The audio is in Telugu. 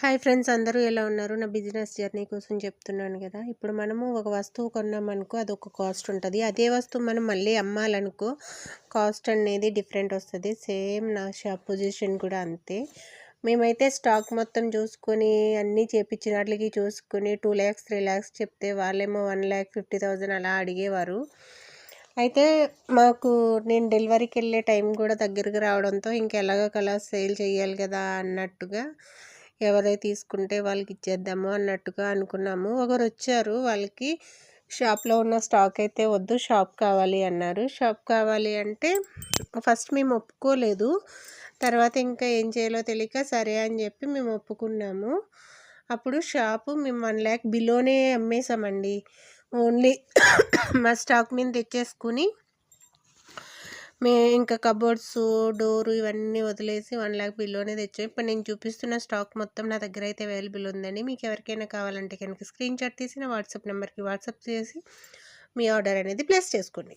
హాయ్ ఫ్రెండ్స్, అందరూ ఎలా ఉన్నారు? నా బిజినెస్ జర్నీ కోసం చెప్తున్నాను కదా. ఇప్పుడు మనము ఒక వస్తువు కొన్నామనుకో అదొక కాస్ట్ ఉంటుంది. అదే వస్తువు మనం మళ్ళీ అమ్మాలనుకో కాస్ట్ అనేది డిఫరెంట్ వస్తుంది. సేమ్ నా షాప్ పొజిషన్ కూడా అంతే. మేమైతే స్టాక్ మొత్తం చూసుకొని అన్నీ చేపించిన వాటికి చూసుకొని 2 lakhs 3 lakhs చెప్తే వాళ్ళేమో 1,50,000 అలా అడిగేవారు. అయితే మాకు నేను డెలివరీకి వెళ్ళే టైం కూడా దగ్గరికి రావడంతో ఇంకెలాగోకలా సేల్ చేయాలి కదా అన్నట్టుగా ఎవరైతే తీసుకుంటే వాళ్ళకి ఇచ్చేద్దాము అన్నట్టుగా అనుకున్నాము. ఒకరు వచ్చారు, వాళ్ళకి షాప్లో ఉన్న స్టాక్ అయితే వద్దు, షాప్ కావాలి అన్నారు. షాప్ కావాలి అంటే ఫస్ట్ మేము ఒప్పుకోలేదు. తర్వాత ఇంకా ఏం చేయాలో తెలియక సరే అని చెప్పి మేము ఒప్పుకున్నాము. అప్పుడు షాపు మేము 1 lakh బిలోనే అమ్మేసామండి. ఓన్లీ మా స్టాక్ మీద తెచ్చేసుకుని ఇంకా కబోర్డ్స్, డోరు ఇవన్నీ వదిలేసి 1 lakh బిలోనే తెచ్చాం. ఇప్పుడు నేను చూపిస్తున్న స్టాక్ మొత్తం నా దగ్గర అయితే అవైలబుల్ ఉందండి. మీకు ఎవరికైనా కావాలంటే కనుక స్క్రీన్ షాట్ తీసి నా వాట్సాప్ నెంబర్కి వాట్సాప్ చేసి మీ ఆర్డర్ అనేది ప్లేస్ చేసుకోండి.